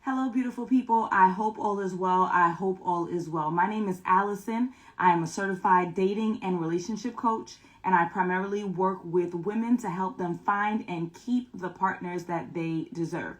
Hello, beautiful people. I hope all is well. I hope all is well. My name is Alison. I am a certified dating and relationship coach, and I primarily work with women to help them find and keep the partners that they deserve.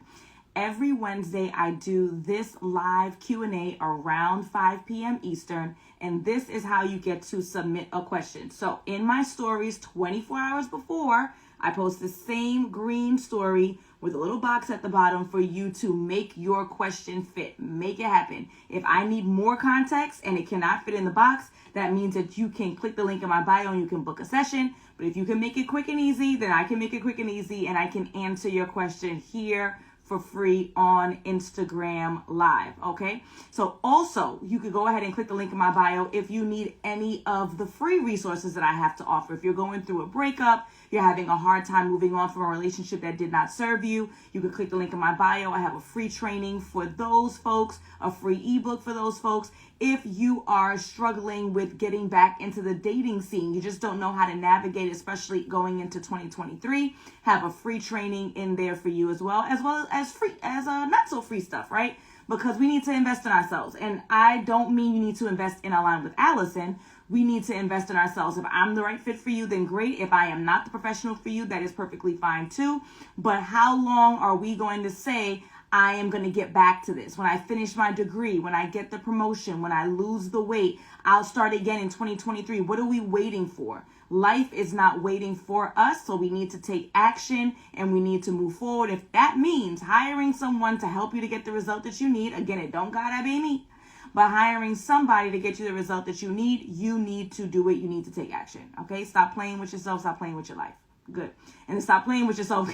Every Wednesday, I do this live Q&A around 5 p.m. Eastern, and this is how you get to submit a question. So in my stories 24 hours before, I post the same green story with a little box at the bottom for you to make your question fit. Make it happen. If I need more context and it cannot fit in the box, that means that you can click the link in my bio and you can book a session. But if you can make it quick and easy, then I can make it quick and easy and I can answer your question here for free on Instagram Live, okay? So also, you could go ahead and click the link in my bio if you need any of the free resources that I have to offer. If you're going through a breakup, you're having a hard time moving on from a relationship that did not serve you, you can click the link in my bio. I have a free training for those folks, a free ebook for those folks. If you are struggling with getting back into the dating scene, you just don't know how to navigate, especially going into 2023, have a free training in there for you as well as free, not so free stuff, right? Because we need to invest in ourselves. And I don't mean you need to invest in Align with Alison. We need to invest in ourselves. If I'm the right fit for you, then great. If I am not the professional for you, that is perfectly fine too. But how long are we going to say, I am going to get back to this? When I finish my degree, when I get the promotion, when I lose the weight, I'll start again in 2023. What are we waiting for? Life is not waiting for us, so we need to take action and we need to move forward. If that means hiring someone to help you to get the result that you need, again, it don't gotta be me, but hiring somebody to get you the result that you need to do it. You need to take action, okay? Stop playing with yourself. Stop playing with your life. Good. And stop playing with yourself,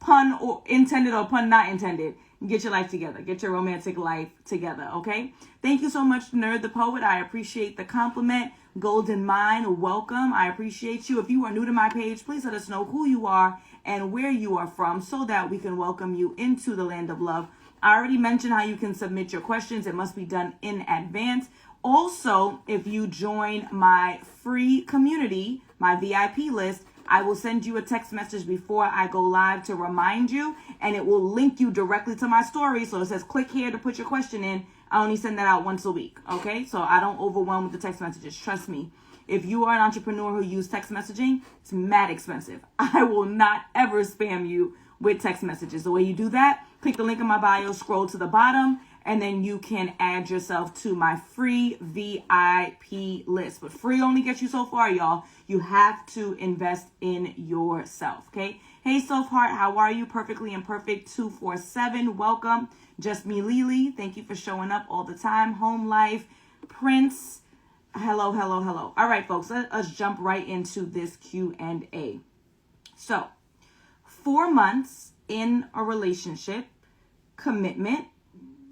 pun or intended or pun not intended. Get your life together. Get your romantic life together, okay? Thank you so much, Nerd the Poet. I appreciate the compliment. Golden Mind, welcome. I appreciate you. If you are new to my page, please let us know who you are and where you are from so that we can welcome you into the land of love. I already mentioned how you can submit your questions. It must be done in advance. Also, if you join my free community, my VIP list, I will send you a text message before I go live to remind you, and it will link you directly to my story. So it says, click here to put your question in. I only send that out once a week, okay? So I don't overwhelm with the text messages. Trust me. If you are an entrepreneur who uses text messaging, it's mad expensive. I will not ever spam you with text messages. The way you do that, click the link in my bio, scroll to the bottom, and then you can add yourself to my free VIP list. But free only gets you so far, y'all. You have to invest in yourself, okay? Hey, Self-Heart, how are you? Perfectly Imperfect 247, welcome. Just Me Lily, thank you for showing up all the time. Home Life, Prince, hello, hello, hello. All right, folks, let us jump right into this Q&A. So, 4 months in a relationship, commitment,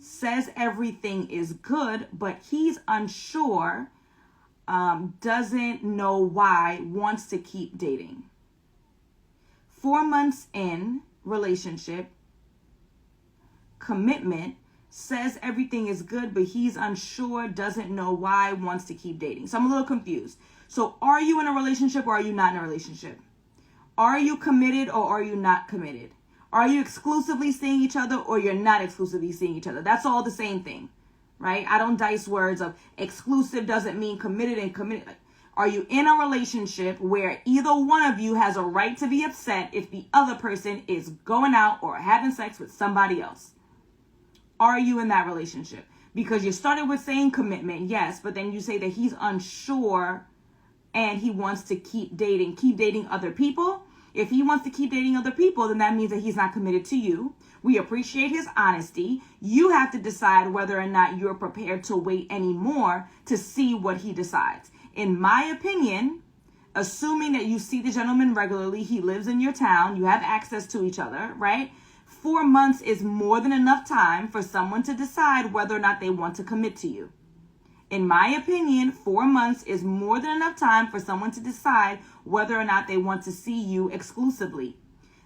says everything is good, but he's unsure, doesn't know why, wants to keep dating. 4 months in relationship, commitment, says everything is good, but he's unsure, doesn't know why, wants to keep dating. So I'm a little confused. So are you in a relationship or are you not in a relationship? Are you committed or are you not committed? Are you exclusively seeing each other or you're not exclusively seeing each other? That's all the same thing, right? I don't dice words of exclusive doesn't mean committed and committed. Are you in a relationship where either one of you has a right to be upset if the other person is going out or having sex with somebody else? Are you in that relationship? Because you started with saying commitment, yes, but then you say that he's unsure and he wants to keep dating other people. If he wants to keep dating other people, then that means that he's not committed to you. We appreciate his honesty. You have to decide whether or not you're prepared to wait anymore to see what he decides. In my opinion, assuming that you see the gentleman regularly, he lives in your town, you have access to each other, right? 4 months is more than enough time for someone to decide whether or not they want to commit to you. In my opinion, 4 months is more than enough time for someone to decide whether or not they want to see you exclusively.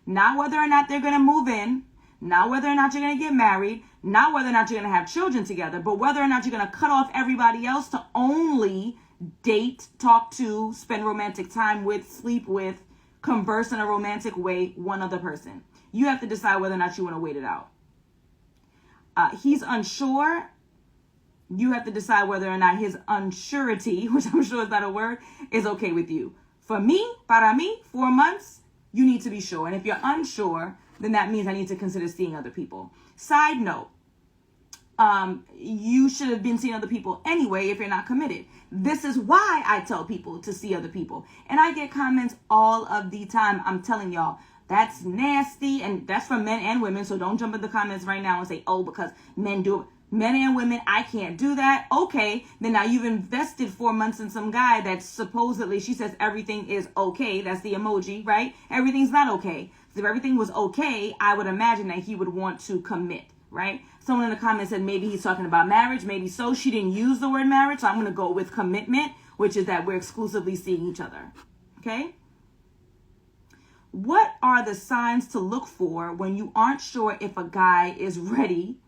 Not whether or not they're going to move in, not whether or not you're going to get married, not whether or not you're going to have children together, but whether or not you're going to cut off everybody else to only date, talk to, spend romantic time with, sleep with, converse in a romantic way, one other person. You have to decide whether or not you want to wait it out. he's unsure. You have to decide whether or not his unsurety, which I'm sure is not a word, is okay with you. For me, para mí, 4 months, you need to be sure. And if you're unsure, then that means I need to consider seeing other people. Side note, you should have been seeing other people anyway if you're not committed. This is why I tell people to see other people. And I get comments all of the time. I'm telling y'all, that's nasty. And that's for men and women. So don't jump in the comments right now and say, oh, because men do it. Men and women, I can't do that. Okay, then now you've invested 4 months in some guy that supposedly, she says everything is okay. That's the emoji, right? Everything's not okay. So if everything was okay, I would imagine that he would want to commit, right? Someone in the comments said maybe he's talking about marriage. Maybe so. She didn't use the word marriage, so I'm going to go with commitment, which is that we're exclusively seeing each other, okay? What are the signs to look for when you aren't sure if a guy is ready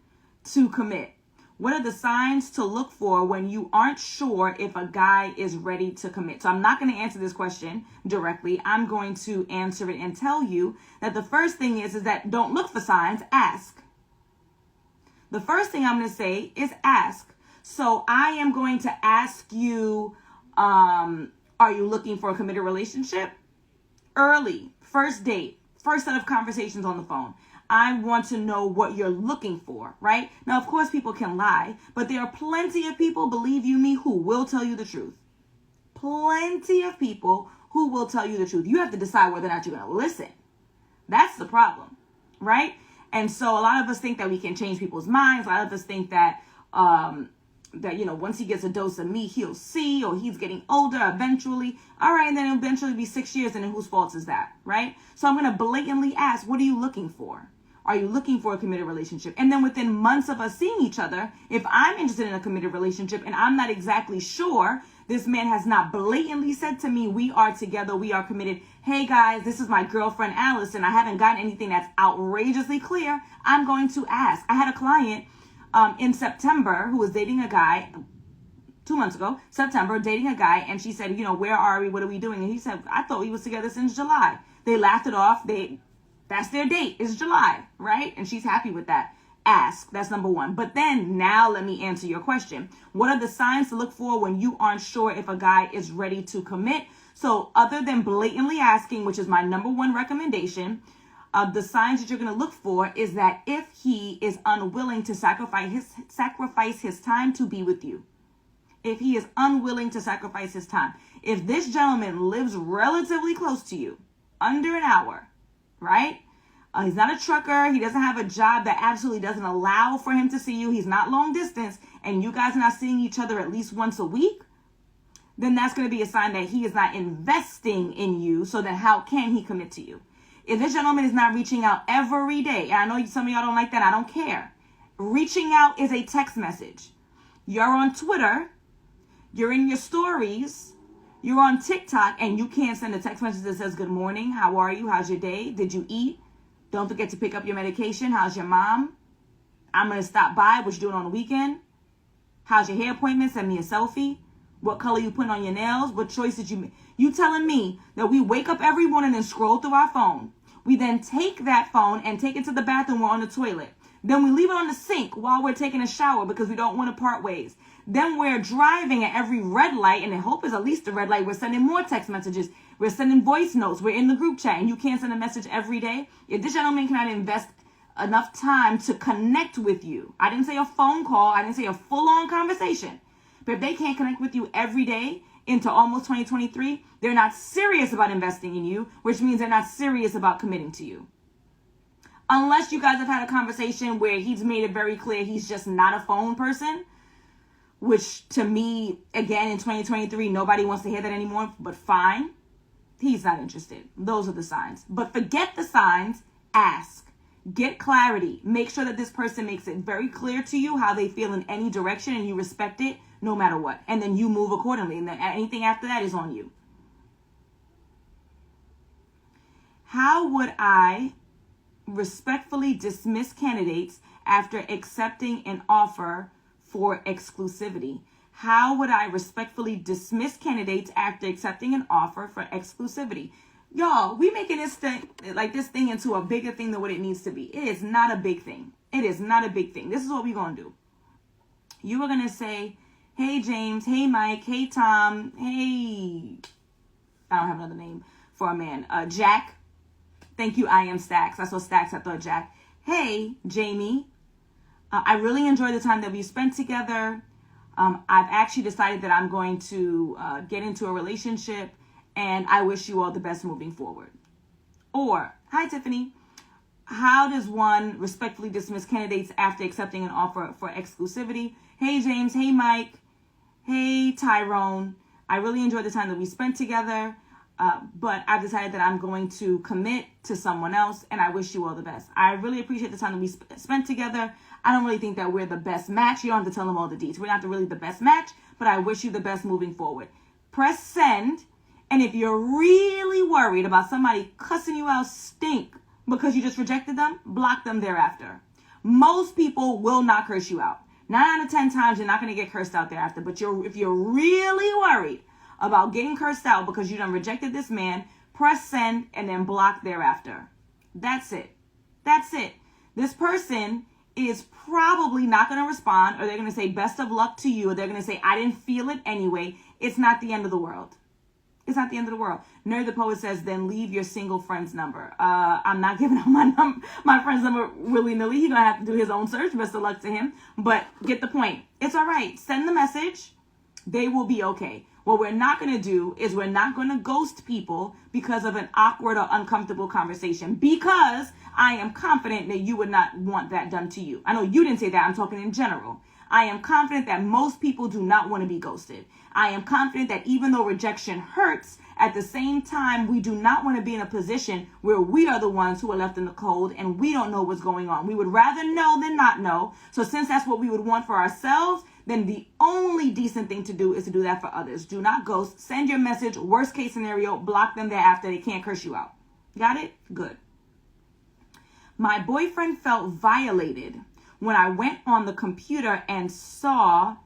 to commit? What are the signs to look for when you aren't sure if a guy is ready to commit? So I'm not going to answer this question directly. I'm going to answer it and tell you that the first thing is that don't look for signs, ask. The first thing I'm going to say is ask. So I am going to ask you, are you looking for a committed relationship? Early, first date, first set of conversations on the phone. I want to know what you're looking for, right? Now, of course, people can lie, but there are plenty of people, believe you me, who will tell you the truth. Plenty of people who will tell you the truth. You have to decide whether or not you're going to listen. That's the problem, right? And so a lot of us think that we can change people's minds. A lot of us think that, once he gets a dose of me, he'll see, or he's getting older eventually. All right, and then it'll eventually be 6 years, and then whose fault is that, right? So I'm going to blatantly ask, what are you looking for? Are you looking for a committed relationship? And then within months of us seeing each other, if I'm interested in a committed relationship and I'm not exactly sure, this man has not blatantly said to me, we are together, we are committed. Hey guys, this is my girlfriend, Alison. I haven't gotten anything that's outrageously clear. I'm going to ask. I had a client in September who was dating a guy 2 months ago, September, dating a guy. And she said, where are we? What are we doing? And he said, I thought we was together since July. They laughed it off. That's their date. It's July, right? And she's happy with that. Ask. That's number one. But then now let me answer your question. What are the signs to look for when you aren't sure if a guy is ready to commit? So other than blatantly asking, which is my number one recommendation, the signs that you're going to look for is that if he is unwilling to sacrifice his time to be with you. If he is unwilling to sacrifice his time. If this gentleman lives relatively close to you, under an hour, right? He's not a trucker. He doesn't have a job that absolutely doesn't allow for him to see you. He's not long distance, and you guys are not seeing each other at least once a week. Then that's going to be a sign that he is not investing in you. So then how can he commit to you? If this gentleman is not reaching out every day, and I know some of y'all don't like that. I don't care. Reaching out is a text message. You're on Twitter. You're in your stories. You're on TikTok, and you can't send a text message that says, good morning. How are you? How's your day? Did you eat? Don't forget to pick up your medication. How's your mom? I'm going to stop by. What you doing on the weekend? How's your hair appointment? Send me a selfie. What color you putting on your nails? What choice did you make? You telling me that we wake up every morning and scroll through our phone. We then take that phone and take it to the bathroom. We're on the toilet. Then we leave it on the sink while we're taking a shower because we don't want to part ways. Then we're driving at every red light, and I hope it's at least a red light. We're sending more text messages. We're sending voice notes. We're in the group chat, and you can't send a message every day. If this gentleman cannot invest enough time to connect with you, I didn't say a phone call. I didn't say a full-on conversation. But if they can't connect with you every day into almost 2023, they're not serious about investing in you, which means they're not serious about committing to you. Unless you guys have had a conversation where he's made it very clear he's just not a phone person, which to me, again, in 2023, nobody wants to hear that anymore, but fine. He's not interested. Those are the signs. But forget the signs. Ask. Get clarity. Make sure that this person makes it very clear to you how they feel in any direction, and you respect it no matter what. And then you move accordingly. And then anything after that is on you. How would I respectfully dismiss candidates after accepting an offer for exclusivity? How would I respectfully dismiss candidates after accepting an offer for exclusivity? Y'all, we making this thing into a bigger thing than what it needs to be. It is not a big thing. It is not a big thing. This is what we're going to do. You are going to say, hey, James. Hey, Mike. Hey, Tom. Hey, I don't have another name for a man. Jack. Thank you. I am Stacks. I saw Stacks. I thought Jack. Hey, Jamie. I really enjoyed the time that we spent together. I've actually decided that I'm going to get into a relationship, and I wish you all the best moving forward. Or, hi, Tiffany. How does one respectfully dismiss candidates after accepting an offer for exclusivity? Hey, James. Hey, Mike. Hey, Tyrone. I really enjoyed the time that we spent together, but I've decided that I'm going to commit to someone else, and I wish you all the best. I really appreciate the time that we spent together. I don't really think that we're the best match. You don't have to tell them all the deets. We're not really the best match, but I wish you the best moving forward. Press send, and if you're really worried about somebody cussing you out stink because you just rejected them, block them thereafter. Most people will not curse you out. 9 out of 10 times, you're not going to get cursed out thereafter. But if you're really worried about getting cursed out because you done rejected this man, press send and then block thereafter. That's it. That's it. This person is probably not going to respond, or they're going to say best of luck to you, or they're going to say I didn't feel it anyway. It's not the end of the world. It's not the end of the world. Nerd the Poet says, then leave your single friend's number. I'm not giving out my friend's number willy-nilly. He's going to have to do his own search. Best of luck to him. But get the point. It's all right. Send the message. They will be okay. What we're not going to do is we're not going to ghost people because of an awkward or uncomfortable conversation, because I am confident that you would not want that done to you. I know you didn't say that. I'm talking in general. I am confident that most people do not want to be ghosted. I am confident that even though rejection hurts, at the same time, we do not want to be in a position where we are the ones who are left in the cold and we don't know what's going on. We would rather know than not know. So since that's what we would want for ourselves, then the only decent thing to do is to do that for others. Do not ghost. Send your message. Worst case scenario, block them thereafter. They can't curse you out. Got it? Good. My boyfriend felt violated when I went on the computer and saw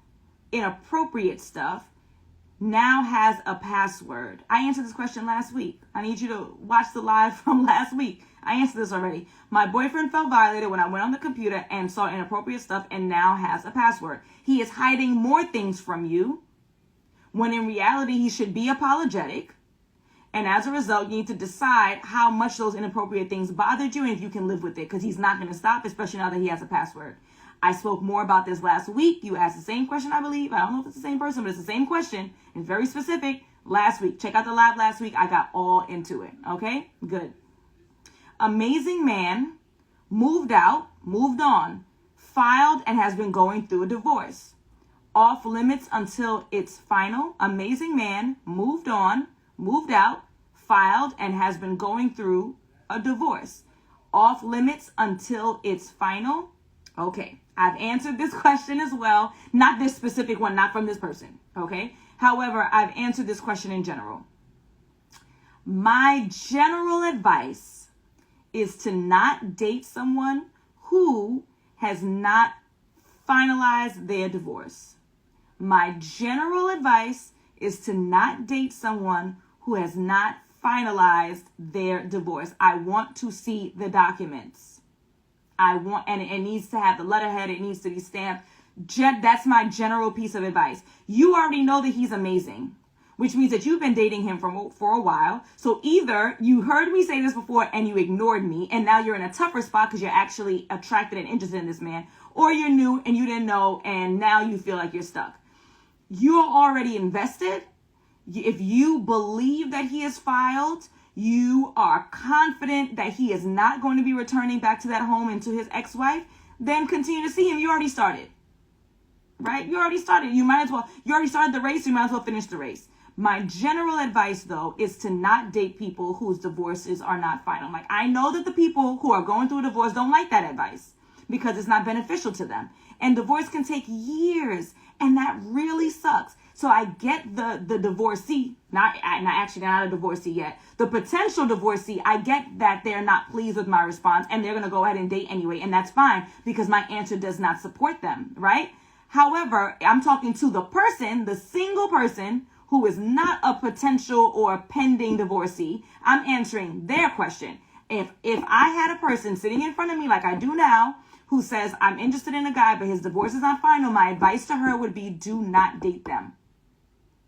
inappropriate stuff. Now has a password. I answered this question last week. I need you to watch the live from last week. I answered this already. My boyfriend felt violated when I went on the computer and saw inappropriate stuff and now has a password. He is hiding more things from you when in reality he should be apologetic. And as a result, you need to decide how much those inappropriate things bothered you and if you can live with it, because he's not going to stop, especially now that he has a password. I spoke more about this last week. You asked the same question, I believe. I don't know if it's the same person, but it's the same question. It's very specific. Last week. Check out the live last week. I got all into it. Okay? Good. Amazing man, moved out, moved on, filed and has been going through a divorce. Off limits until it's final. Amazing man, moved on, moved out, filed and has been going through a divorce. Off limits until it's final. Okay, I've answered this question as well. Not this specific one, not from this person. Okay. However, I've answered this question in general. My general advice is to not date someone who has not finalized their divorce. My general advice is to not date someone who has not finalized their divorce. I want to see the documents. And it needs to have the letterhead. It needs to be stamped. That's my general piece of advice. You already know that he's amazing, which means that you've been dating him for a while. So either you heard me say this before and you ignored me, and now you're in a tougher spot because you're actually attracted and interested in this man, or you're new and you didn't know and now you feel like you're stuck. You're already invested. If you believe that he is filed, you are confident that he is not going to be returning back to that home and to his ex-wife, then continue to see him. You already started, right? You already started. You already started the race. You might as well finish the race. My general advice, though, is to not date people whose divorces are not final. Like, I know that the people who are going through a divorce don't like that advice because it's not beneficial to them. And divorce can take years, and that really sucks. So I get the divorcee, not a divorcee yet, the potential divorcee. I get that they're not pleased with my response and they're going to go ahead and date anyway. And that's fine because my answer does not support them, right? However, I'm talking to the person, the single person who is not a potential or pending divorcee. I'm answering their question. If I had a person sitting in front of me like I do now, who says, I'm interested in a guy, but his divorce is not final. My advice to her would be, do not date them.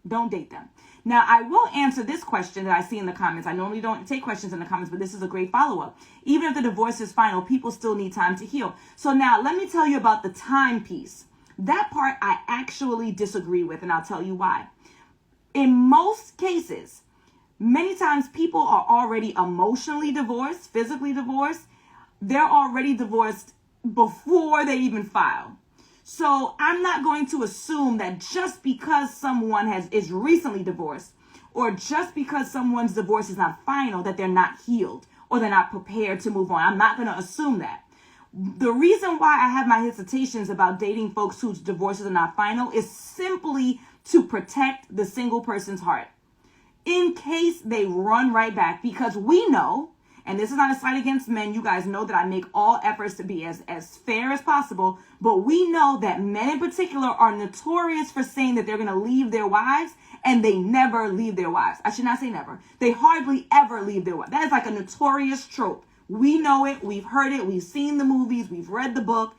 Don't date them. Now, I will answer this question that I see in the comments. I normally don't take questions in the comments, but this is a great follow-up. Even if the divorce is final, people still need time to heal. So now let me tell you about the time piece. That part I actually disagree with, and I'll tell you why. In most cases, many times people are already emotionally divorced, physically divorced. They're already divorced before they even file. So I'm not going to assume that just because someone is recently divorced, or just because someone's divorce is not final, that they're not healed or they're not prepared to move on. I'm not going to assume that. The reason why I have my hesitations about dating folks whose divorces are not final is simply to protect the single person's heart, in case they run right back, because we know, and this is not a slight against men, you guys know that I make all efforts to be as fair as possible, but we know that men in particular are notorious for saying that they're going to leave their wives, and they never leave their wives. I should not say never. They hardly ever leave their wives. That is like a notorious trope. We know it. We've heard it. We've seen the movies. We've read the book.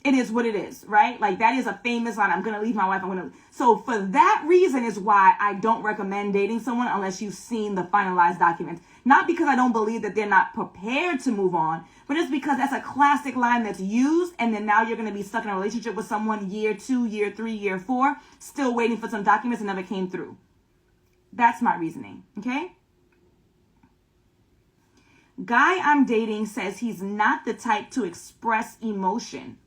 It is what it is, right? Like, that is a famous line. I'm going to leave my wife. So for that reason is why I don't recommend dating someone unless you've seen the finalized documents. Not because I don't believe that they're not prepared to move on, but it's because that's a classic line that's used. And then now you're going to be stuck in a relationship with someone year 2, year 3, year 4, still waiting for some documents that never came through. That's my reasoning. Okay. Guy I'm dating says he's not the type to express emotion.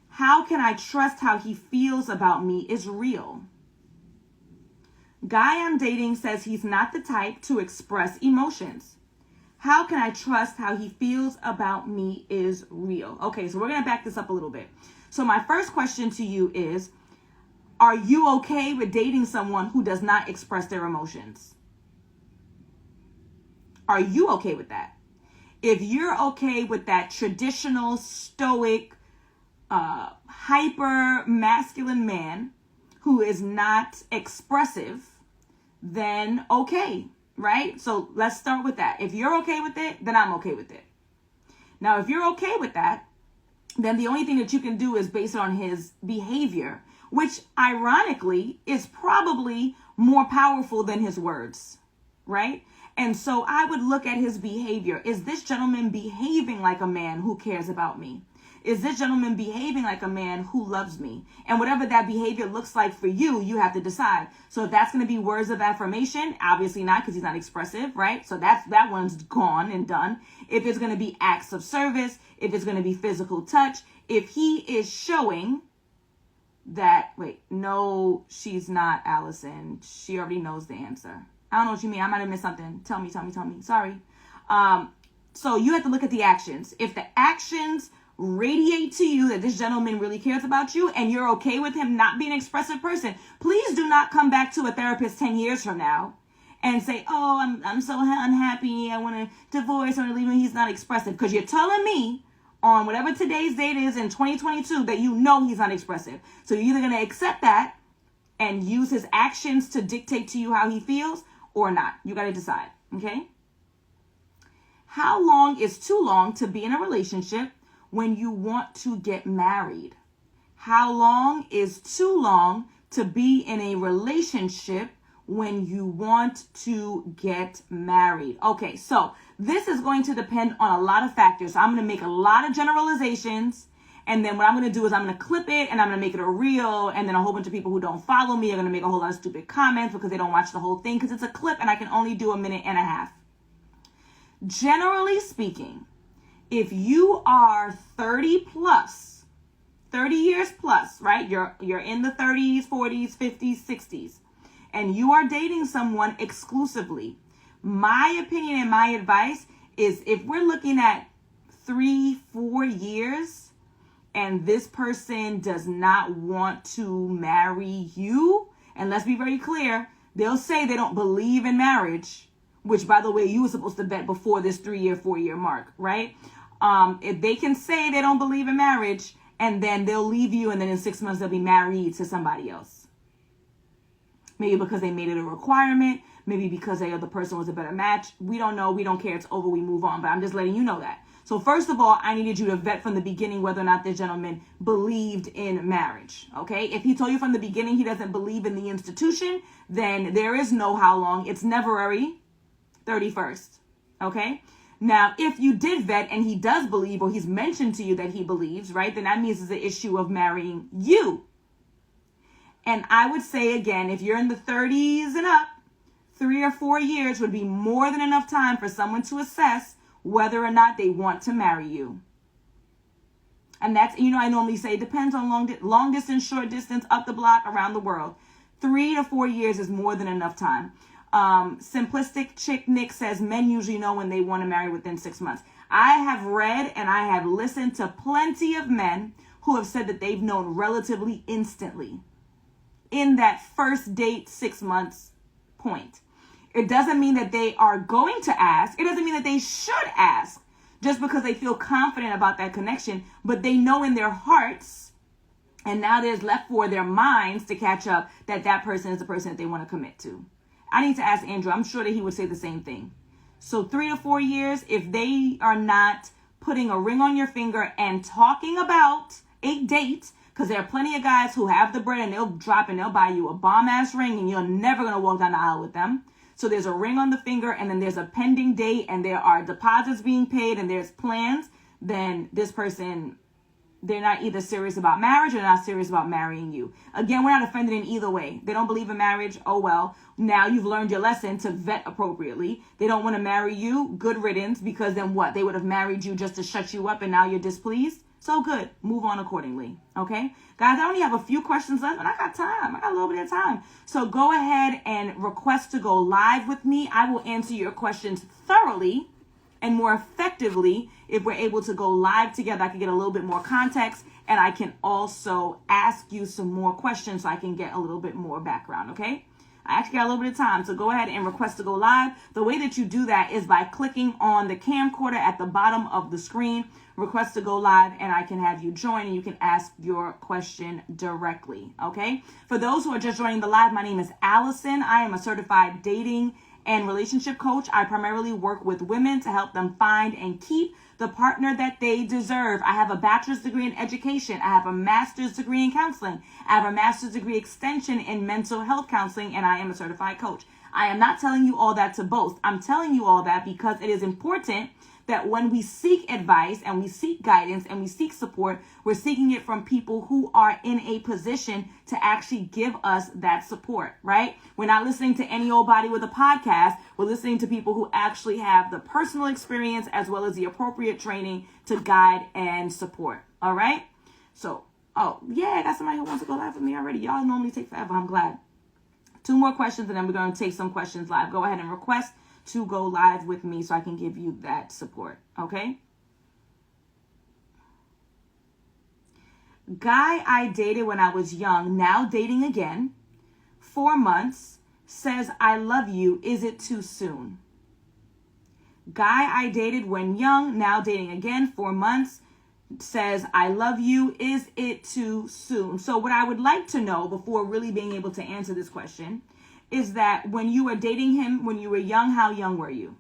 How can I trust how he feels about me is real? Guy I'm dating says he's not the type to express emotions. How can I trust how he feels about me is real? Okay, so we're going to back this up a little bit. So my first question to you is, are you okay with dating someone who does not express their emotions? Are you okay with that? If you're okay with that traditional, stoic, hyper masculine man who is not expressive, then okay, right? So let's start with that. If you're okay with it, then I'm okay with it. Now, if you're okay with that, then the only thing that you can do is base it on his behavior, which ironically is probably more powerful than his words, right? And so I would look at his behavior. Is this gentleman behaving like a man who cares about me? Is this gentleman behaving like a man who loves me? And whatever that behavior looks like for you, you have to decide. So if that's going to be words of affirmation, obviously not, because he's not expressive, right? So that one's gone and done. If it's going to be acts of service, if it's going to be physical touch, if he is showing that, no, she's not, Allison. She already knows the answer. I don't know what you mean. I might have missed something. Tell me. Sorry. So you have to look at the actions. If the actions radiate to you that this gentleman really cares about you and you're okay with him not being an expressive person, please do not come back to a therapist 10 years from now and say, oh, I'm so unhappy. I want to divorce. I want to leave him. He's not expressive. Because you're telling me on whatever today's date is in 2022 that you know he's not expressive. So you're either going to accept that and use his actions to dictate to you how he feels or not. You got to decide. Okay. How long is too long to be in a relationship when you want to get married? How long is too long to be in a relationship when you want to get married? Okay, so this is going to depend on a lot of factors. So I'm going to make a lot of generalizations, and then what I'm going to do is I'm going to clip it and I'm going to make it a reel, and then a whole bunch of people who don't follow me are going to make a whole lot of stupid comments because they don't watch the whole thing because it's a clip and I can only do a minute and a half. Generally speaking, if you are 30 years plus, right? You're in the 30s, 40s, 50s, 60s, and you are dating someone exclusively. My opinion and my advice is if we're looking at 3-4 years and this person does not want to marry you, and let's be very clear, they'll say they don't believe in marriage, which, by the way, you were supposed to vet before this 3-year, 4-year mark, right? If they can say they don't believe in marriage and then they'll leave you and then in 6 months they'll be married to somebody else. Maybe because they made it a requirement. Maybe because the person was a better match. We don't know. We don't care. It's over. We move on. But I'm just letting you know that. So first of all, I needed you to vet from the beginning whether or not this gentleman believed in marriage, okay? If he told you from the beginning he doesn't believe in the institution, then there is no how long. It's never 31st, okay? Now, if you did vet and he does believe, or he's mentioned to you that he believes, right, then that means it's an issue of marrying you. And I would say, again, if you're in the 30s and up, 3 or 4 years would be more than enough time for someone to assess whether or not they want to marry you. And that's, I normally say it depends on long distance, short distance, up the block, around the world. 3 to 4 years is more than enough time. Simplistic Chick Nick says men usually know when they want to marry within 6 months. I have read and I have listened to plenty of men who have said that they've known relatively instantly in that first date 6 months point. It doesn't mean that they are going to ask. It doesn't mean that they should ask just because they feel confident about that connection, but they know in their hearts, and now there's left for their minds to catch up, that that person is the person that they want to commit to. I need to ask Andrew. I'm sure that he would say the same thing. So 3 to 4 years, if they are not putting a ring on your finger and talking about a date, because there are plenty of guys who have the bread and they'll drop and they'll buy you a bomb ass ring and you're never going to walk down the aisle with them. So there's a ring on the finger and then there's a pending date and there are deposits being paid and there's plans, then this person, they're not either serious about marriage or not serious about marrying you. Again, we're not offended in either way. They don't believe in marriage. Oh, well, now you've learned your lesson to vet appropriately. They don't want to marry you. Good riddance, because then what? They would have married you just to shut you up and now you're displeased. So good. Move on accordingly. Okay? Guys, I only have a few questions left and I got time. I got a little bit of time. So go ahead and request to go live with me. I will answer your questions thoroughly and more effectively if we're able to go live together. I can get a little bit more context and I can also ask you some more questions so I can get a little bit more background, okay? I actually got a little bit of time, so go ahead and request to go live. The way that you do that is by clicking on the camcorder at the bottom of the screen, request to go live, and I can have you join and you can ask your question directly, okay? For those who are just joining the live, my name is Alison. I am a certified dating and relationship coach. I primarily work with women to help them find and keep the partner that they deserve. I have a bachelor's degree in education. I have a master's degree in counseling. I have a master's degree extension in mental health counseling, and I am a certified coach. I am not telling you all that to boast. I'm telling you all that because it is important that when we seek advice and we seek guidance and we seek support, we're seeking it from people who are in a position to actually give us that support, right? We're not listening to any old body with a podcast. We're listening to people who actually have the personal experience as well as the appropriate training to guide and support, all right? So, oh, yeah, I got somebody who wants to go live with me already. Y'all normally take forever. I'm glad. 2 more questions and then we're going to take some questions live. Go ahead and request to go live with me so I can give you that support, okay? Guy I dated when I was young, now dating again, 4 months, says, I love you, is it too soon? Guy I dated when young, now dating again, 4 months, says, I love you, is it too soon? So what I would like to know before really being able to answer this question is that when you were dating him, when you were young, how young were you?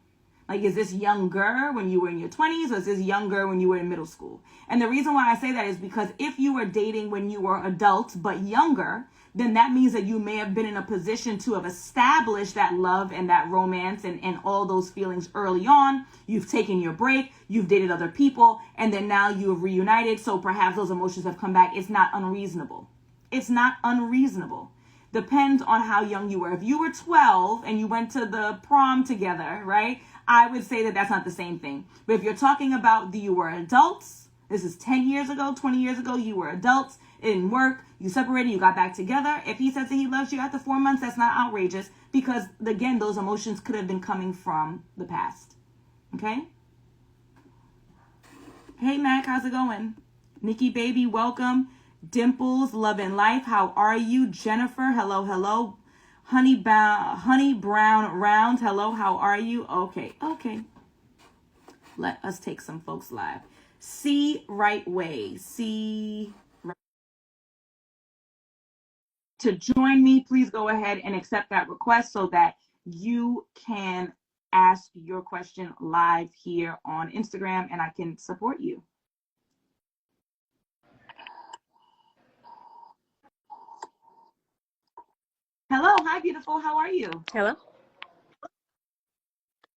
Like, is this younger when you were in your 20s or is this younger when you were in middle school? And the reason why I say that is because if you were dating when you were adults but younger, then that means that you may have been in a position to have established that love and that romance and all those feelings early on. You've taken your break, you've dated other people, and then now you have reunited. So perhaps those emotions have come back. It's not unreasonable. It's not unreasonable. Depends on how young you were. If you were 12 and you went to the prom together, right? I would say that that's not the same thing. But if you're talking about you were adults, this is 10 years ago, 20 years ago, you were adults, it didn't work, you separated, you got back together. If he says that he loves you after 4 months, that's not outrageous because, again, those emotions could have been coming from the past. Okay? Hey, Mac, how's it going? Nikki Baby, welcome. Dimples, Love and Life, how are you? Jennifer, hello, hello. Honey Brown Round, hello, how are you? Okay. Let us take some folks live. See right way. To join me, please go ahead and accept that request so that you can ask your question live here on Instagram and I can support you. Hello, hi, beautiful. How are you? Hello.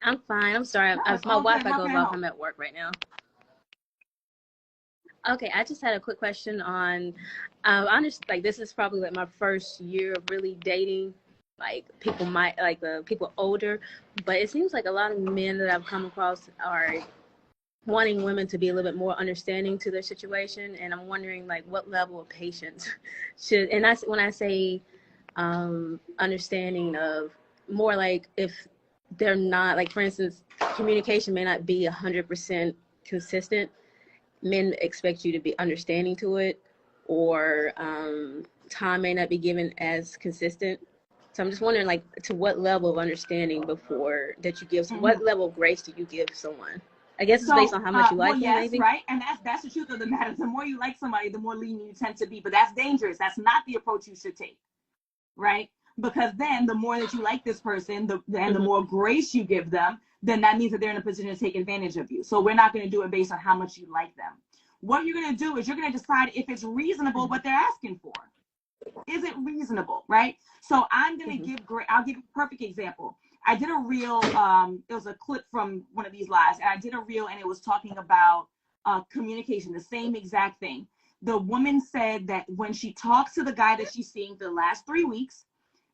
I'm fine. I'm sorry. No, If my Wi-Fi goes off, I'm at work right now. Okay, I just had a quick question on, I understand, like, this is probably like my first year of really dating, like people people older, but it seems like a lot of men that I've come across are wanting women to be a little bit more understanding to their situation, and I'm wondering like what level of patience should, and when I say understanding of more like if they're not, like for instance, communication may not be 100% consistent, men expect you to be understanding to it, or time may not be given as consistent. So I'm just wondering, like, to what level of understanding before that you give, what level of grace do you give someone? I guess it's based on how much you like them, yes, maybe. Right, and that's the truth of the matter. The more you like somebody, the more lenient you tend to be, but that's dangerous. That's not the approach you should take, right? Because then the more that you like this person, the more grace you give them, then that means that they're in a position to take advantage of you. So we're not going to do it based on how much you like them. What you're going to do is you're going to decide if it's reasonable what they're asking for. Is it reasonable, right? So I'm going to I'll give you a perfect example. I did a reel, it was a clip from one of these lives, and I did a reel and it was talking about communication, the same exact thing. The woman said that when she talks to the guy that she's seeing for the last 3 weeks,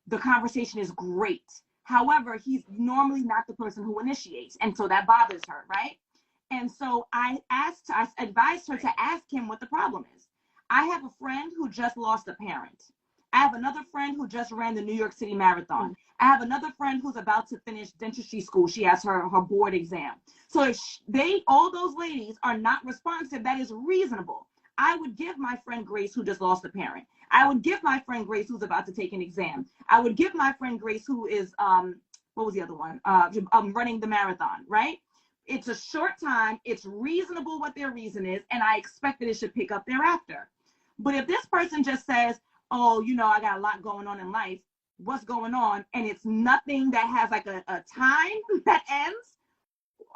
the conversation is great. However, he's normally not the person who initiates, and so that bothers her, right? And so I advised her to ask him what the problem is. I have a friend who just lost a parent. I have another friend who just ran the New York City Marathon. I have another friend who's about to finish dentistry school. She has her board exam. So if all those ladies are not responsive, that is reasonable. I would give my friend Grace, who just lost a parent. I would give my friend Grace, who's about to take an exam. I would give my friend Grace, who is, what was the other one? Running the marathon, right? It's a short time. It's reasonable what their reason is, and I expect that it should pick up thereafter. But if this person just says, oh, you know, I got a lot going on in life, what's going on? And it's nothing that has like a time that ends.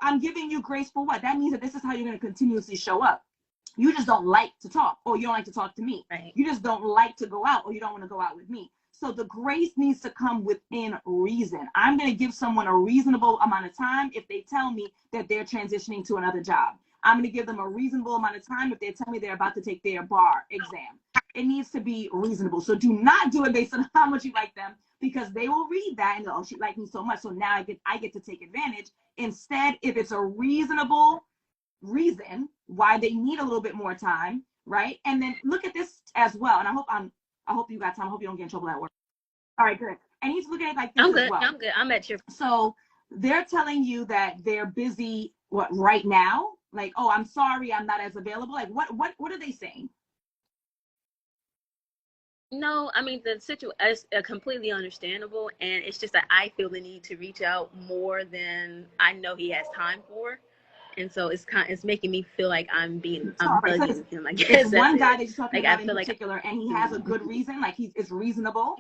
I'm giving you grace for what? That means that this is how you're going to continuously show up. You just don't like to talk, or you don't like to talk to me. Right. You just don't like to go out, or you don't want to go out with me. So the grace needs to come within reason. I'm going to give someone a reasonable amount of time if they tell me that they're transitioning to another job. I'm going to give them a reasonable amount of time if they tell me they're about to take their bar exam. It needs to be reasonable. So do not do it based on how much you like them, because they will read that and go, oh, she liked me so much, so now I get to take advantage. Instead, if it's a reasonable reason why they need a little bit more time, right? And then look at this as well. And I hope you got time. I hope you don't get in trouble at work. All right, good. And you need to look at it like this as well. I'm good. I'm at your. So they're telling you that they're busy right now? Like, oh, I'm sorry, I'm not as available. Like, what are they saying? No, I mean, the situation is completely understandable, and it's just that I feel the need to reach out more than I know he has time for, and so it's making me feel like I'm bugging him. I guess it's one guy that you're talking about in particular, and he has a good reason, like it's reasonable.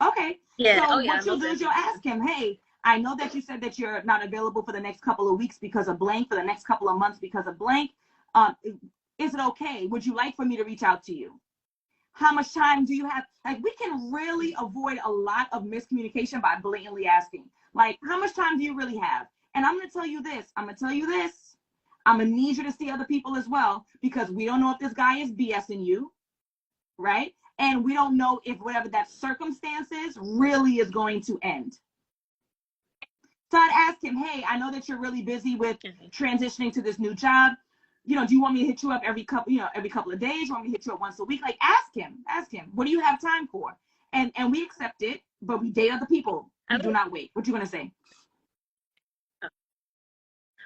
Okay. Yeah. So what you'll do is you'll ask him, hey, I know that you said that you're not available for the next couple of weeks because of blank, for the next couple of months because of blank. Is it okay? Would you like for me to reach out to you? How much time do you have? Like, we can really avoid a lot of miscommunication by blatantly asking, like, how much time do you really have? And I'm going to tell you this. I'm going to need you to see other people as well, because we don't know if this guy is BSing you, right? And we don't know if whatever that circumstance is really is going to end. So I'd ask him, hey, I know that you're really busy with transitioning to this new job. You know, do you want me to hit you up every couple of days? You want me to hit you up once a week? Like, ask him, what do you have time for? And we accept it, but we date other people. We do not wait. What you gonna say?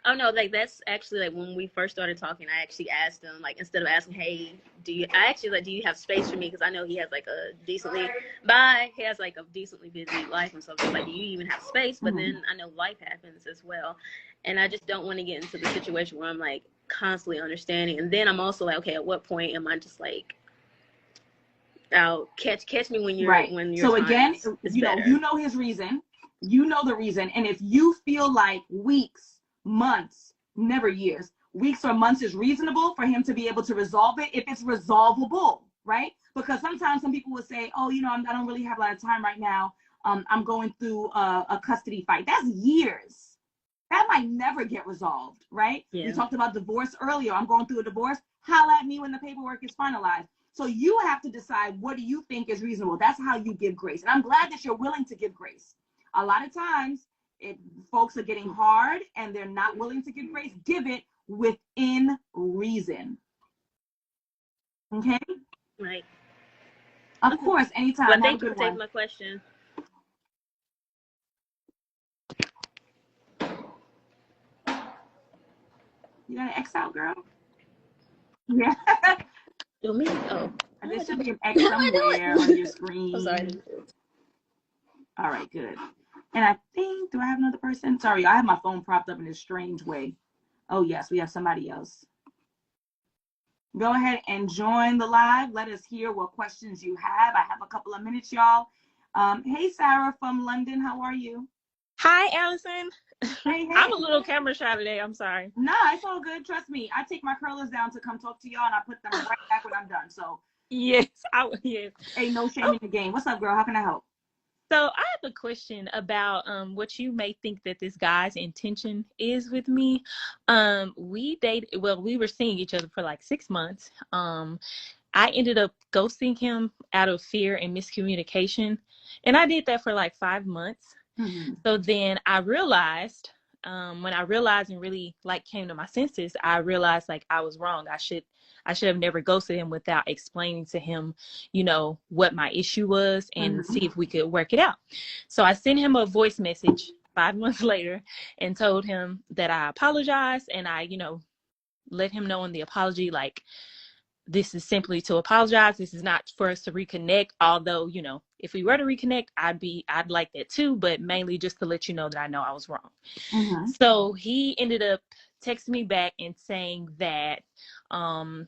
Oh no, like that's actually like when we first started talking, I actually asked him, like, instead of asking, hey, do you have space for me? Because I know he has like a decently busy life and stuff. So like, do you even have space? But then I know life happens as well. And I just don't want to get into the situation where I'm like constantly understanding. And then I'm also like, okay, at what point am I just like, catch me when you're right. when you're so again, you know his reason. You know the reason. And if you feel like weeks, months, never years, weeks or months is reasonable for him to be able to resolve it, if it's resolvable, right? Because sometimes some people will say, oh, I don't really have a lot of time right now. I'm going through a custody fight. That's years. That might never get resolved, right? Yeah. We talked about divorce earlier. I'm going through a divorce. Holla at me when the paperwork is finalized. So you have to decide, what do you think is reasonable? That's how you give grace. And I'm glad that you're willing to give grace. A lot of times, if folks are getting hard and they're not willing to give grace, give it within reason. Okay? Right. Of course, anytime. Well, Have thank a you good for taking one. my question. You got an X out, girl? Yeah. You me? Oh. There should be an X somewhere on your screen. I'm sorry. All right, good. And I think, do I have another person? Sorry, I have my phone propped up in a strange way. Oh, yes, we have somebody else. Go ahead and join the live. Let us hear what questions you have. I have a couple of minutes, y'all. Hey, Sarah from London. How are you? Hi, Alison. Hey. I'm a little camera shy today. I'm sorry. No, it's all good. Trust me. I take my curlers down to come talk to y'all, and I put them right back when I'm done. So Yes, yes. ain't no shame in the game. What's up, girl? How can I help? So I have a question about what you may think that this guy's intention is with me. We dated, well, we were seeing each other for like 6 months. I ended up ghosting him out of fear and miscommunication, and I did that for like 5 months. Mm-hmm. So then I realized, when I realized and really like came to my senses, I realized like I was wrong. I should have never ghosted him without explaining to him, what my issue was and see if we could work it out. So I sent him a voice message 5 months later and told him that I apologized, and I, let him know in the apology, like, this is simply to apologize. This is not for us to reconnect. Although, if we were to reconnect, I'd like that too, but mainly just to let you know that I know I was wrong. Mm-hmm. So he ended up texting me back and saying that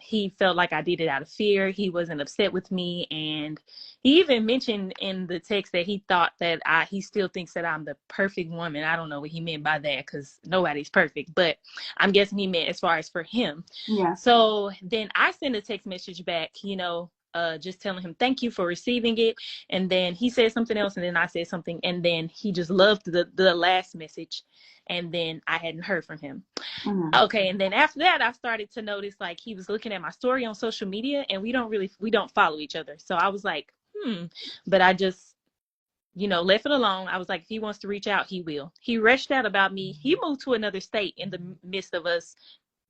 he felt like I did it out of fear. He wasn't upset with me. And he even mentioned in the text that he thought that he still thinks that I'm the perfect woman. I don't know what he meant by that, because nobody's perfect, but I'm guessing he meant as far as for him. Yeah. So then I sent a text message back, just telling him thank you for receiving it. And then he said something else, and then I said something, and then he just loved the last message, and then I hadn't heard from him. Mm-hmm. Okay, and then after that, I started to notice like he was looking at my story on social media, and we don't follow each other. So I was like, but I just left it alone. I was like, if he wants to reach out, he will. He reached out about me. He moved to another state in the midst of us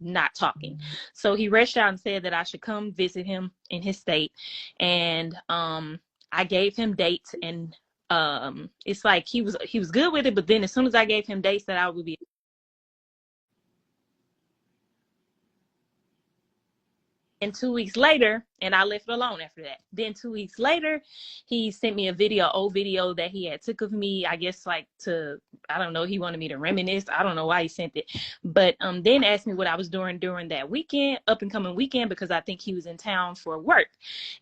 not talking. So he reached out and said that I should come visit him in his state. And I gave him dates, and it's like he was good with it, but then as soon as I gave him dates that I would be, and 2 weeks later, and I left it alone after that. Then 2 weeks later, he sent me old video that he had took of me, I guess like I don't know, he wanted me to reminisce. I don't know why he sent it. But then asked me what I was doing during that weekend, up and coming weekend, because I think he was in town for work.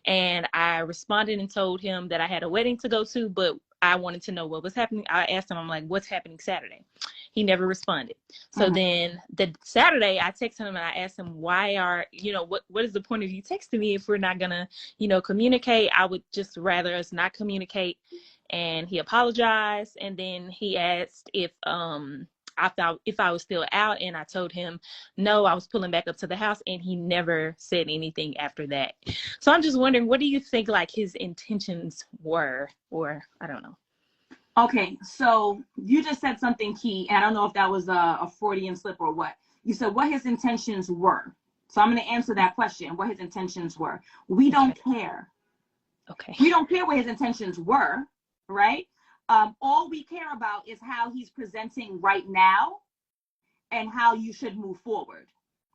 And I responded and told him that I had a wedding to go to, but I wanted to know what was happening. I asked him, I'm like, what's happening Saturday? He never responded. So then the Saturday I texted him and I asked him, what is the point of you texting me if we're not gonna, communicate? I would just rather us not communicate. And he apologized. And then he asked if I was still out, and I told him no, I was pulling back up to the house, and he never said anything after that. So I'm just wondering, what do you think like his intentions were, or I don't know. Okay, so you just said something key, and I don't know if that was a Freudian slip or what. You said what his intentions were. So I'm going to answer that question, what his intentions were. We don't care. Okay. We don't care what his intentions were, right? All we care about is how he's presenting right now and how you should move forward.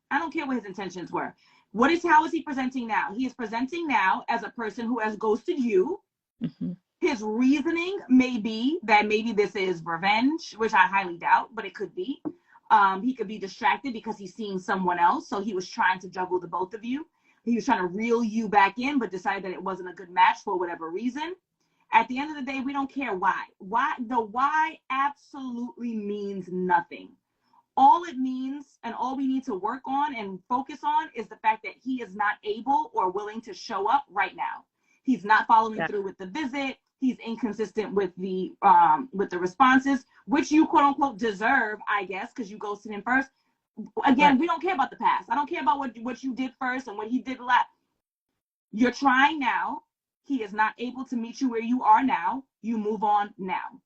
I don't care what his intentions were. How is he presenting now? He is presenting now as a person who has ghosted you. Mm-hmm. His reasoning may be that maybe this is revenge, which I highly doubt, but it could be. He could be distracted because he's seeing someone else. So he was trying to juggle the both of you. He was trying to reel you back in, but decided that it wasn't a good match for whatever reason. At the end of the day, we don't care why. The why absolutely means nothing. All it means and all we need to work on and focus on is the fact that he is not able or willing to show up right now. He's not following through with the visit. He's inconsistent with the responses, which you quote unquote deserve, I guess, because you ghosted him first. Again, we don't care about the past. I don't care about what you did first and what he did last. You're trying now. He is not able to meet you where you are now. You move on now.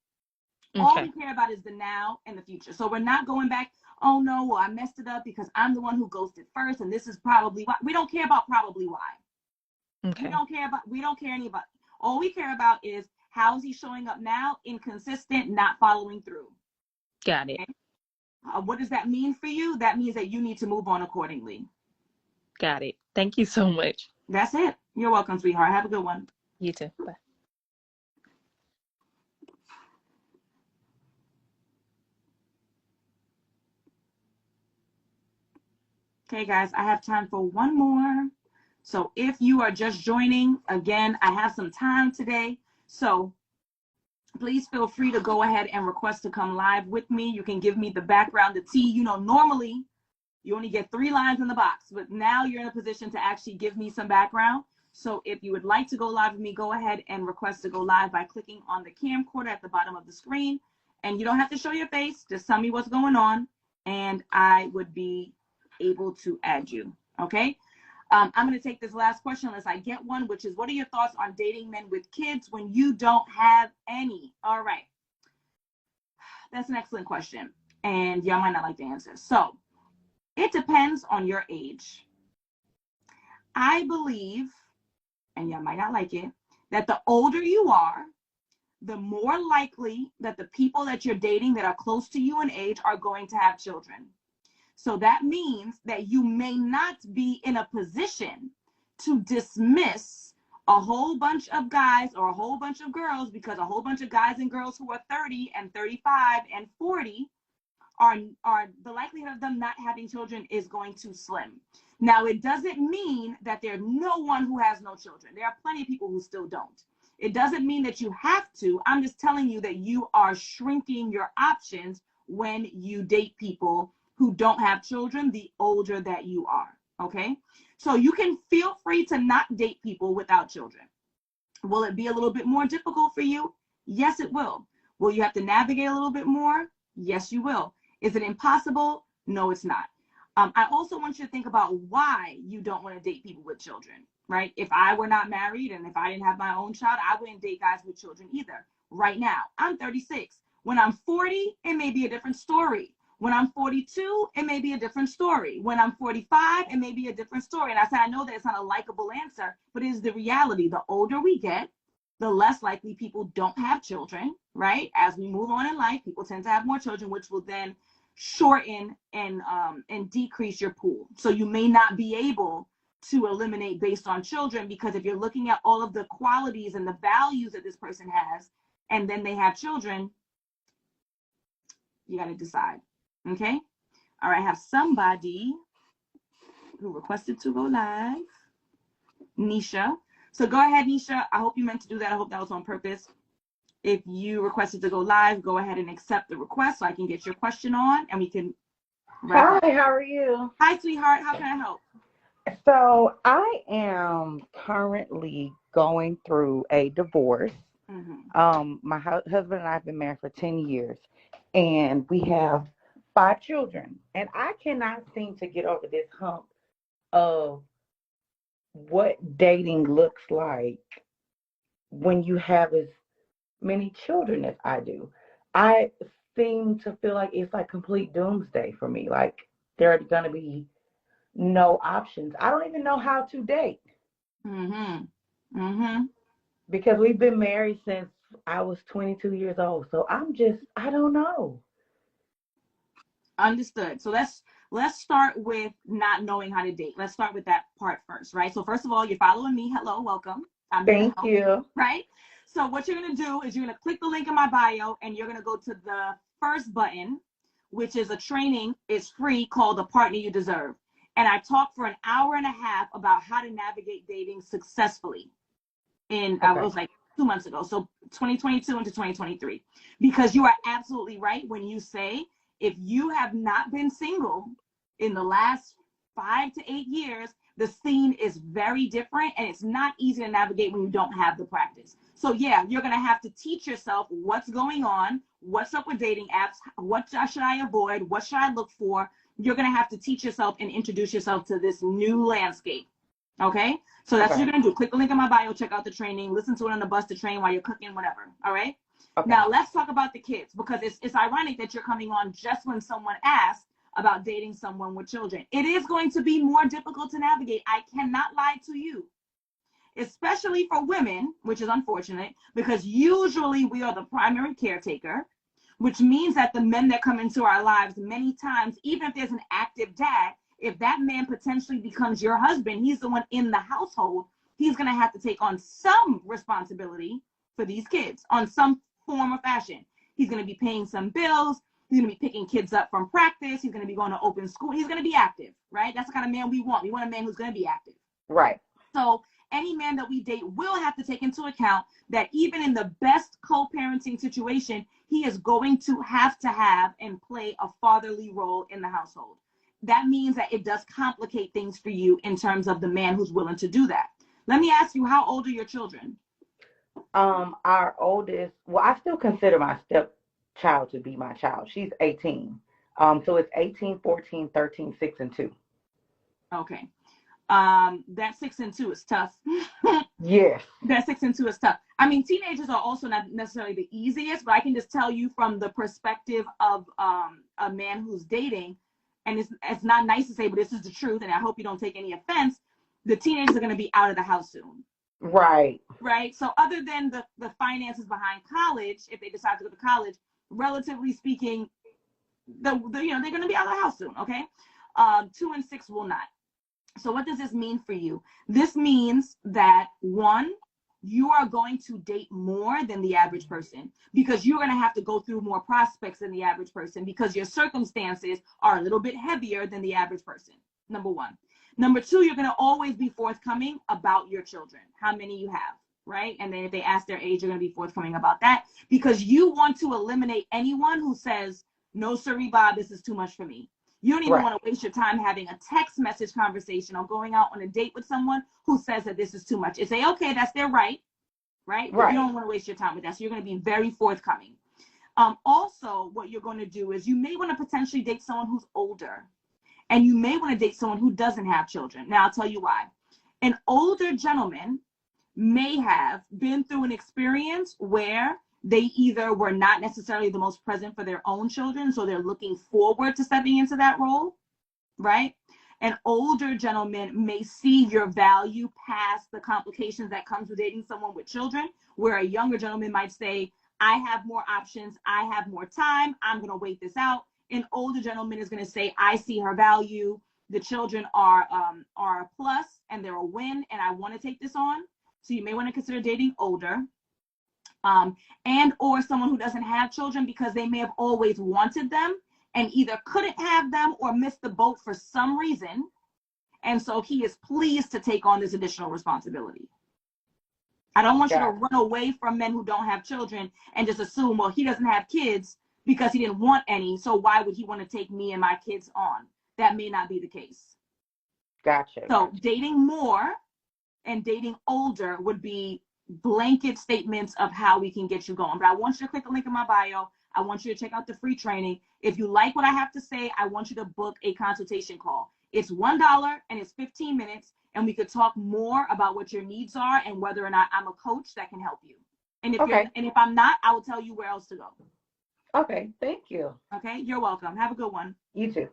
All we care about is the now and the future. So we're not going back, oh no, well, I messed it up because I'm the one who ghosted first, and this is probably why. We don't care about probably why. Okay. We don't care any about. All we care about is how is he showing up now, inconsistent, not following through. Got it. Okay? What does that mean for you? That means that you need to move on accordingly. Got it. Thank you so much. That's it. You're welcome, sweetheart. Have a good one. You too. Bye. Okay, guys, I have time for one more. So if you are just joining, again, I have some time today. So please feel free to go ahead and request to come live with me. You can give me the background, the tea. You know, normally you only get 3 lines in the box, but now you're in a position to actually give me some background. So if you would like to go live with me, go ahead and request to go live by clicking on the camcorder at the bottom of the screen. And you don't have to show your face. Just tell me what's going on, and I would be able to add you. Okay. I'm going to take this last question unless I get one, which is, what are your thoughts on dating men with kids when you don't have any? All right. That's an excellent question, and y'all might not like the answer. So it depends on your age. I believe, and y'all might not like it, that the older you are, the more likely that the people that you're dating that are close to you in age are going to have children. So that means that you may not be in a position to dismiss a whole bunch of guys or a whole bunch of girls, because a whole bunch of guys and girls who are 30 and 35 and 40 are the likelihood of them not having children is going to slim. Now, it doesn't mean that there's no one who has no children. There are plenty of people who still don't. It doesn't mean that you have to. I'm just telling you that you are shrinking your options when you date people who don't have children the older that you are, okay? So you can feel free to not date people without children. Will it be a little bit more difficult for you? Yes, it will. Will you have to navigate a little bit more? Yes, you will. Is it impossible? No, it's not. I also want you to think about why you don't want to date people with children, right? If I were not married and if I didn't have my own child, I wouldn't date guys with children either. Right now, I'm 36. When I'm 40, it may be a different story. When I'm 42, it may be a different story. When I'm 45, it may be a different story. And I said, I know that it's not a likable answer, but it is the reality. The older we get, the less likely people don't have children, right? As we move on in life, people tend to have more children, which will then shorten and decrease your pool. So you may not be able to eliminate based on children, because if you're looking at all of the qualities and the values that this person has, and then they have children, you got to decide. Okay. All right. I have somebody who requested to go live. Nisha. So go ahead, Nisha. I hope you meant to do that. I hope that was on purpose. If you requested to go live, go ahead and accept the request so I can get your question on and we can. Hi, how are you? Hi, sweetheart. How can I help? So I am currently going through a divorce. Mm-hmm. My husband and I have been married for 10 years, and we have 5 children. And I cannot seem to get over this hump of what dating looks like when you have as many children as I do. I seem to feel like it's like complete doomsday for me. Like there are going to be no options. I don't even know how to date. Mm-hmm. Mm-hmm. Because we've been married since I was 22 years old. So I don't know. Understood. So let's start with not knowing how to date. Let's start with that part first, right? So first of all, you're following me. Hello, welcome. Thank you. Right? So what you're going to do is you're going to click the link in my bio and you're going to go to the first button, which is a training. It's free, called The Partner You Deserve. And I talked for an hour and a half about how to navigate dating successfully. And okay. It was like 2 months ago. So 2022 into 2023. Because you are absolutely right when you say, if you have not been single in the last 5 to 8 years, the scene is very different and it's not easy to navigate when you don't have the practice. So yeah, you're going to have to teach yourself what's going on, what's up with dating apps, what should I avoid, what should I look for. You're going to have to teach yourself and introduce yourself to this new landscape. Okay? So that's what you're going to do. Click the link in my bio, check out the training, listen to it on the bus, the train, while you're cooking, whatever. All right? Okay. Now let's talk about the kids, because it's ironic that you're coming on just when someone asked about dating someone with children. It is going to be more difficult to navigate. I cannot lie to you, especially for women, which is unfortunate, because usually we are the primary caretaker, which means that the men that come into our lives many times, even if there's an active dad, if that man potentially becomes your husband, he's the one in the household, he's going to have to take on some responsibility for these kids on some form or fashion. He's going to be paying some bills. He's going to be picking kids up from practice. He's going to be going to open school. He's going to be active, right? That's the kind of man we want. We want a man who's going to be active. Right. So any man that we date will have to take into account that even in the best co-parenting situation, he is going to have and play a fatherly role in the household. That means that it does complicate things for you in terms of the man who's willing to do that. Let me ask you, how old are your children? Our oldest, well, I still consider my stepchild to be my child. She's 18. So it's 18, 14, 13, 6, and 2. Okay. That 6 and 2 is tough. Yes. That 6 and 2 is tough. I mean, teenagers are also not necessarily the easiest, but I can just tell you from the perspective of a man who's dating, and it's not nice to say, but this is the truth, and I hope you don't take any offense, the teenagers are going to be out of the house soon. Right. Right. So other than the finances behind college, if they decide to go to college, relatively speaking, they're going to be out of the house soon. Okay. 2 and 6 will not. So what does this mean for you? This means that, one, you are going to date more than the average person, because you're going to have to go through more prospects than the average person, because your circumstances are a little bit heavier than the average person. Number one. Number two, you're going to always be forthcoming about your children, how many you have, right? And then if they ask their age, you're going to be forthcoming about that, because you want to eliminate anyone who says, no, sirree, Bob, this is too much for me. You don't even want to waste your time having a text message conversation or going out on a date with someone who says that this is too much. It's okay, that's their right? But you don't want to waste your time with that. So you're going to be very forthcoming. Also, what you're going to do is you may want to potentially date someone who's older, and you may want to date someone who doesn't have children. Now, I'll tell you why. An older gentleman may have been through an experience where they either were not necessarily the most present for their own children, so they're looking forward to stepping into that role, right? An older gentleman may see your value past the complications that comes with dating someone with children, where a younger gentleman might say, I have more options, I have more time, I'm going to wait this out. An older gentleman is going to say, I see her value, the children are a plus and they're a win, and I want to take this on. So you may want to consider dating older. And or someone who doesn't have children because they may have always wanted them and either couldn't have them or missed the boat for some reason. And so he is pleased to take on this additional responsibility. I don't want you to run away from men who don't have children and just assume, well, he doesn't have kids because he didn't want any, so why would he want to take me and my kids on? That may not be the case. Gotcha. So dating more and dating older would be blanket statements of how we can get you going. But I want you to click the link in my bio. I want you to check out the free training. If you like what I have to say, I want you to book a consultation call. It's $1 and it's 15 minutes, and we could talk more about what your needs are and whether or not I'm a coach that can help you. And if I'm not, I will tell you where else to go. Okay, thank you. Okay, you're welcome. Have a good one. You too.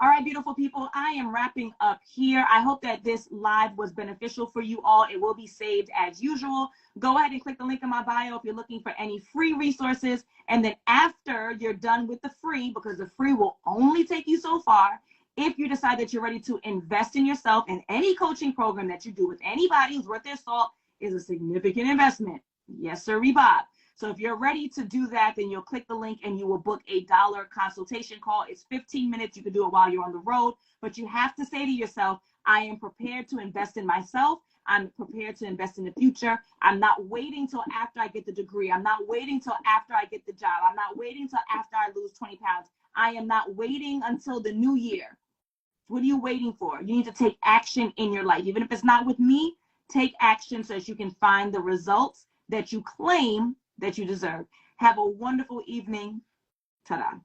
All right, beautiful people, I am wrapping up here. I hope that this live was beneficial for you all. It will be saved as usual. Go ahead and click the link in my bio if you're looking for any free resources. And then after you're done with the free, because the free will only take you so far, if you decide that you're ready to invest in yourself, and any coaching program that you do with anybody who's worth their salt is a significant investment. Yes, sir, Bob. So if you're ready to do that, then you'll click the link and you will book a $1 consultation call. It's 15 minutes. You can do it while you're on the road, but you have to say to yourself, I am prepared to invest in myself. I'm prepared to invest in the future. I'm not waiting till after I get the degree. I'm not waiting till after I get the job. I'm not waiting till after I lose 20 pounds. I am not waiting until the new year. What are you waiting for? You need to take action in your life. Even if it's not with me, take action so that you can find the results that you claim that you deserve. Have a wonderful evening. Ta-da.